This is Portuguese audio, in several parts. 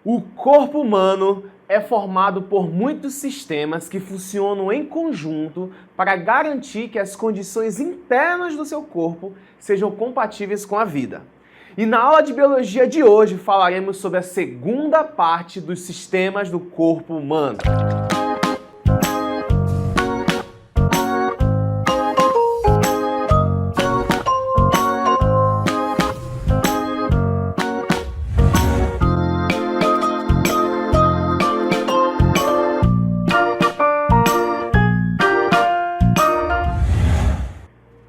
O corpo humano é formado por muitos sistemas que funcionam em conjunto para garantir que as condições internas do seu corpo sejam compatíveis com a vida. E na aula de biologia de hoje falaremos sobre a segunda parte dos sistemas do corpo humano.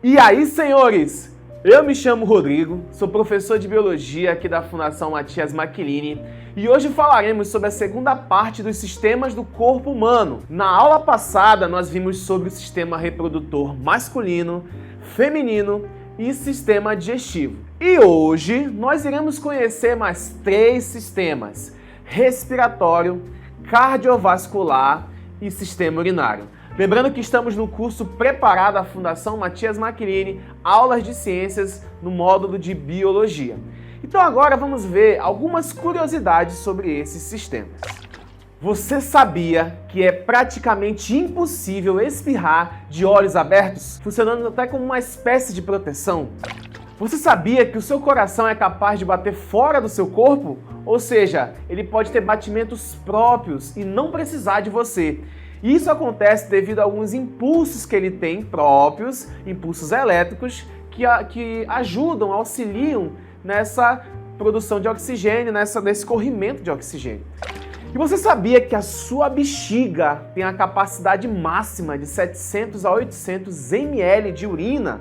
E aí, senhores? Eu me chamo Rodrigo, sou professor de Biologia aqui da Fundação Matias Maquiline e hoje falaremos sobre a segunda parte dos sistemas do corpo humano. Na aula passada, nós vimos sobre o sistema reprodutor masculino, feminino e sistema digestivo. E hoje, nós iremos conhecer mais 3 sistemas: respiratório, cardiovascular e sistema urinário. Lembrando que estamos no curso preparado da Fundação Matias Maquiline, aulas de ciências no módulo de biologia. Então agora vamos ver algumas curiosidades sobre esses sistemas. Você sabia que é praticamente impossível espirrar de olhos abertos, funcionando até como uma espécie de proteção? Você sabia que o seu coração é capaz de bater fora do seu corpo? Ou seja, ele pode ter batimentos próprios e não precisar de você. Isso acontece devido a alguns impulsos que ele tem próprios, impulsos elétricos, que ajudam, auxiliam nessa produção de oxigênio, nesse corrimento de oxigênio. E você sabia que a sua bexiga tem a capacidade máxima de 700 a 800 ml de urina?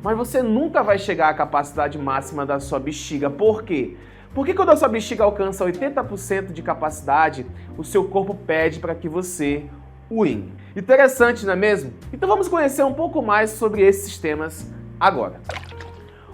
Mas você nunca vai chegar à capacidade máxima da sua bexiga. Por quê? Porque quando a sua bexiga alcança 80% de capacidade, o seu corpo pede para que você urine. Interessante, não é mesmo? Então vamos conhecer um pouco mais sobre esses sistemas agora.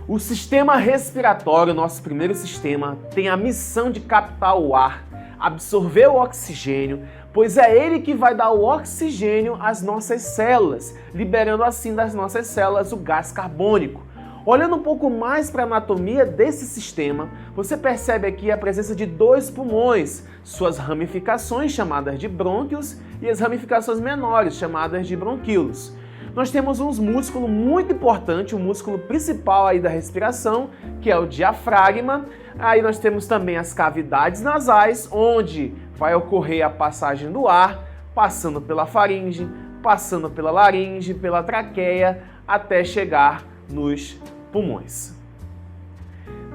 O sistema respiratório, nosso primeiro sistema, tem a missão de captar o ar, absorver o oxigênio, pois é ele que vai dar o oxigênio às nossas células, liberando assim das nossas células o gás carbônico. Olhando um pouco mais para a anatomia desse sistema, você percebe aqui a presença de 2 pulmões, suas ramificações chamadas de brônquios e as ramificações menores chamadas de bronquíolos. Nós temos um músculo muito importante, o músculo principal aí da respiração, que é o diafragma. Aí nós temos também as cavidades nasais, onde vai ocorrer a passagem do ar, passando pela faringe, passando pela laringe, pela traqueia, até chegar nos pulmões.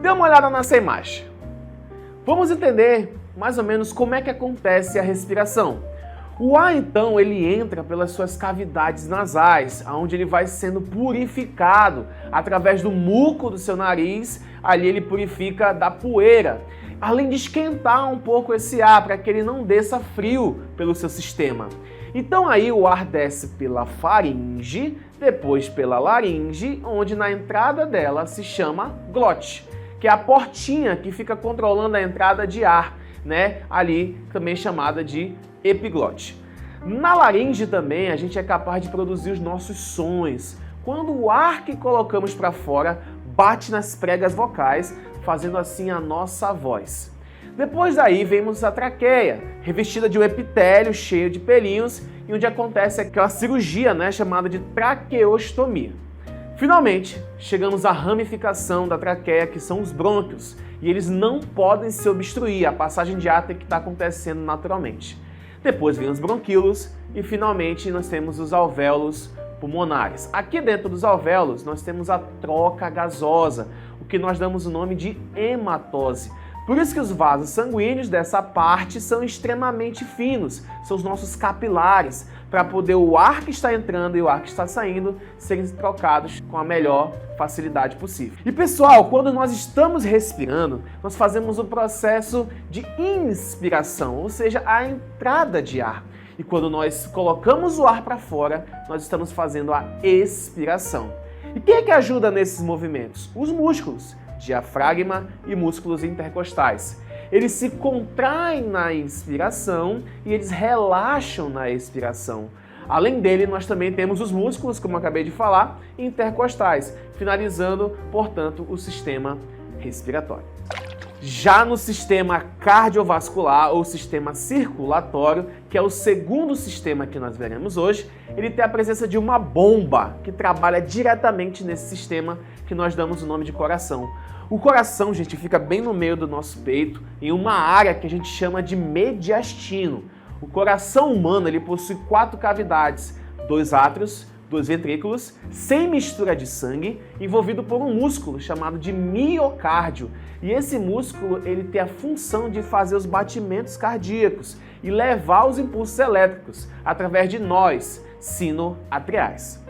Dê uma olhada nessa imagem. Vamos entender mais ou menos como é que acontece a respiração. O ar, então, ele entra pelas suas cavidades nasais, onde ele vai sendo purificado através do muco do seu nariz. Ali ele purifica da poeira, além de esquentar um pouco esse ar para que ele não desça frio pelo seu sistema. Então aí o ar desce pela faringe, depois pela laringe, onde na entrada dela se chama glote, que é a portinha que fica controlando a entrada de ar, né? Ali também chamada de epiglote. Na laringe também a gente é capaz de produzir os nossos sons, quando o ar que colocamos para fora bate nas pregas vocais, fazendo assim a nossa voz. Depois daí vemos a traqueia, revestida de um epitélio cheio de pelinhos e onde acontece aquela cirurgia, né, chamada de traqueostomia. Finalmente, chegamos à ramificação da traqueia, que são os brônquios, e eles não podem se obstruir, a passagem de ar tem que estar acontecendo naturalmente. Depois vem os bronquíolos e finalmente nós temos os alvéolos pulmonares. Aqui dentro dos alvéolos nós temos a troca gasosa, o que nós damos o nome de hematose. Por isso que os vasos sanguíneos dessa parte são extremamente finos, são os nossos capilares, para poder o ar que está entrando e o ar que está saindo serem trocados com a melhor facilidade possível. E pessoal, quando nós estamos respirando, nós fazemos o processo de inspiração, ou seja, a entrada de ar. E quando nós colocamos o ar para fora, nós estamos fazendo a expiração. E quem é que ajuda nesses movimentos? Os músculos, diafragma e músculos intercostais. Eles se contraem na inspiração e eles relaxam na expiração. Além dele, nós também temos os músculos, como eu acabei de falar, intercostais, finalizando, portanto, o sistema respiratório. Já no sistema cardiovascular ou sistema circulatório, que é o segundo sistema que nós veremos hoje, ele tem a presença de uma bomba que trabalha diretamente nesse sistema que nós damos o nome de coração. O coração, gente, fica bem no meio do nosso peito, em uma área que a gente chama de mediastino. O coração humano ele possui 4 cavidades, 2 átrios, 2 ventrículos, sem mistura de sangue, envolvido por um músculo chamado de miocárdio. E esse músculo ele tem a função de fazer os batimentos cardíacos e levar os impulsos elétricos através de nós, sinoatriais.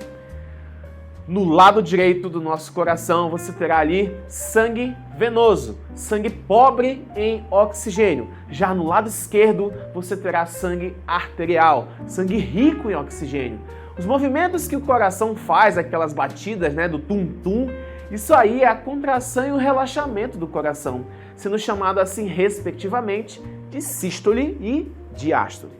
No lado direito do nosso coração você terá ali sangue venoso, sangue pobre em oxigênio. Já no lado esquerdo você terá sangue arterial, sangue rico em oxigênio. Os movimentos que o coração faz, aquelas batidas, do tum-tum, isso aí é a contração e o relaxamento do coração, sendo chamado assim respectivamente de sístole e diástole.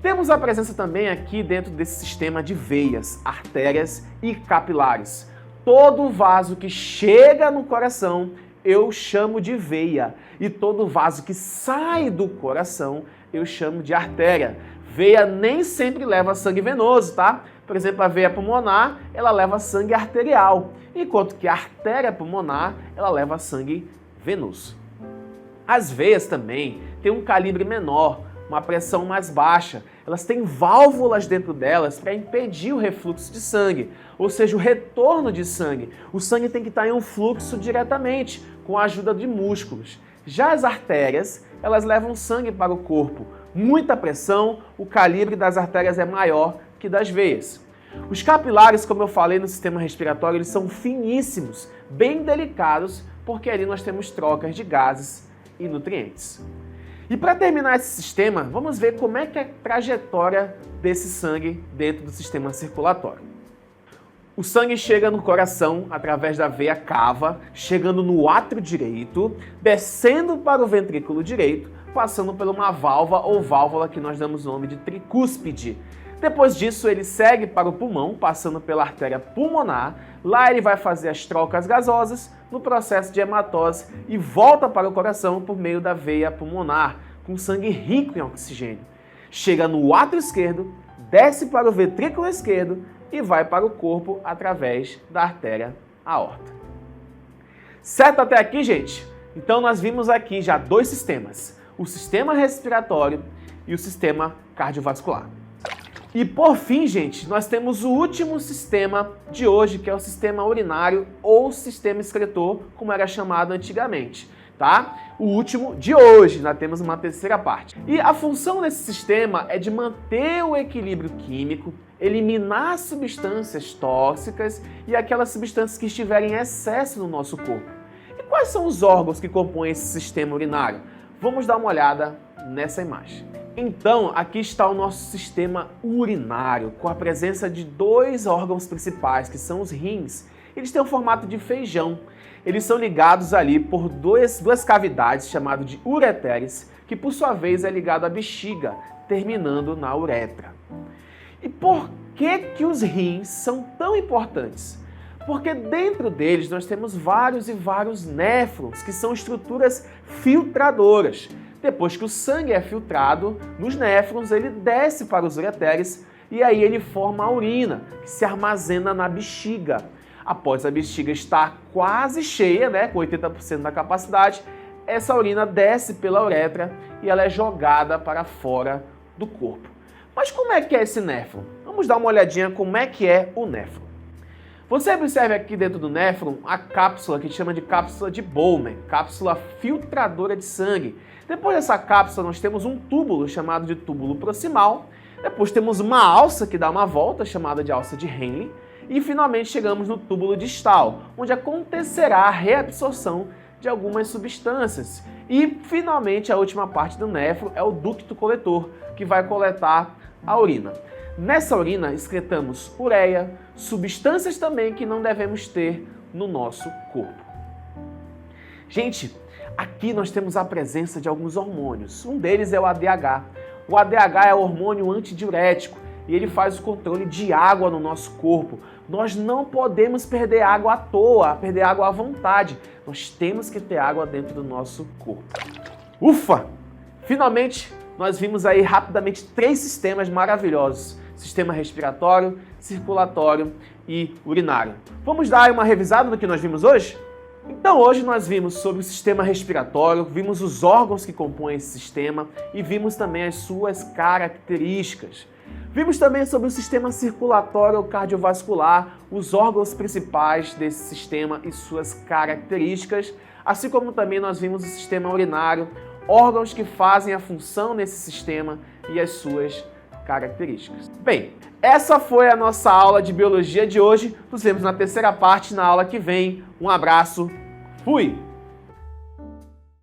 Temos a presença também aqui dentro desse sistema de veias, artérias e capilares. Todo vaso que chega no coração eu chamo de veia e todo vaso que sai do coração eu chamo de artéria. Veia nem sempre leva sangue venoso, tá? Por exemplo, a veia pulmonar, ela leva sangue arterial, enquanto que a artéria pulmonar, ela leva sangue venoso. As veias também têm um calibre menor, uma pressão mais baixa. Elas têm válvulas dentro delas para impedir o refluxo de sangue, ou seja, o retorno de sangue. O sangue tem que estar em um fluxo diretamente, com a ajuda de músculos. Já as artérias, elas levam sangue para o corpo. Muita pressão, o calibre das artérias é maior que das veias. Os capilares, como eu falei no sistema respiratório, eles são finíssimos, bem delicados, porque ali nós temos trocas de gases e nutrientes. E para terminar esse sistema, vamos ver como é que é a trajetória desse sangue dentro do sistema circulatório. O sangue chega no coração através da veia cava, chegando no átrio direito, descendo para o ventrículo direito, passando por uma válvula ou válvula que nós damos o nome de tricúspide. Depois disso, ele segue para o pulmão, passando pela artéria pulmonar. Lá ele vai fazer as trocas gasosas no processo de hematose e volta para o coração por meio da veia pulmonar, com sangue rico em oxigênio. Chega no átrio esquerdo, desce para o ventrículo esquerdo e vai para o corpo através da artéria aorta. Certo até aqui, gente? Então nós vimos aqui já 2 sistemas, o sistema respiratório e o sistema cardiovascular. E por fim, gente, nós temos o último sistema de hoje, que é o sistema urinário ou sistema excretor, como era chamado antigamente, tá? O último de hoje, nós temos uma terceira parte. E a função desse sistema é de manter o equilíbrio químico, eliminar substâncias tóxicas e aquelas substâncias que estiverem em excesso no nosso corpo. E quais são os órgãos que compõem esse sistema urinário? Vamos dar uma olhada nessa imagem. Então, aqui está o nosso sistema urinário, com a presença de 2 órgãos principais, que são os rins. Eles têm um formato de feijão. Eles são ligados ali por duas cavidades, chamadas de ureteres, que por sua vez é ligado à bexiga, terminando na uretra. E por que os rins são tão importantes? Porque dentro deles nós temos vários e vários néfrons, que são estruturas filtradoras. Depois que o sangue é filtrado nos néfrons, ele desce para os ureteres e aí ele forma a urina, que se armazena na bexiga. Após a bexiga estar quase cheia, com 80% da capacidade, essa urina desce pela uretra e ela é jogada para fora do corpo. Mas como é que é esse néfron? Vamos dar uma olhadinha como é que é o néfron. Você observa aqui dentro do néfron a cápsula que a gente chama de cápsula de Bowman, cápsula filtradora de sangue. Depois dessa cápsula nós temos um túbulo chamado de túbulo proximal, depois temos uma alça que dá uma volta chamada de alça de Henle e finalmente chegamos no túbulo distal, onde acontecerá a reabsorção de algumas substâncias. E finalmente a última parte do néfron é o ducto coletor, que vai coletar a urina. Nessa urina excretamos ureia, substâncias também que não devemos ter no nosso corpo. Gente, aqui nós temos a presença de alguns hormônios. Um deles é o ADH. O ADH é o hormônio antidiurético e ele faz o controle de água no nosso corpo, Nós não podemos perder água à toa, perder água à vontade. Nós temos que ter água dentro do nosso corpo. Ufa! Finalmente, nós vimos aí rapidamente 3 sistemas maravilhosos. Sistema respiratório, circulatório e urinário. Vamos dar uma revisada no que nós vimos hoje? Então hoje nós vimos sobre o sistema respiratório, vimos os órgãos que compõem esse sistema e vimos também as suas características. Vimos também sobre o sistema circulatório cardiovascular, os órgãos principais desse sistema e suas características, assim como também nós vimos o sistema urinário, órgãos que fazem a função nesse sistema e as suas características. Bem, essa foi a nossa aula de biologia de hoje. Nos vemos na terceira parte na aula que vem. Um abraço, fui!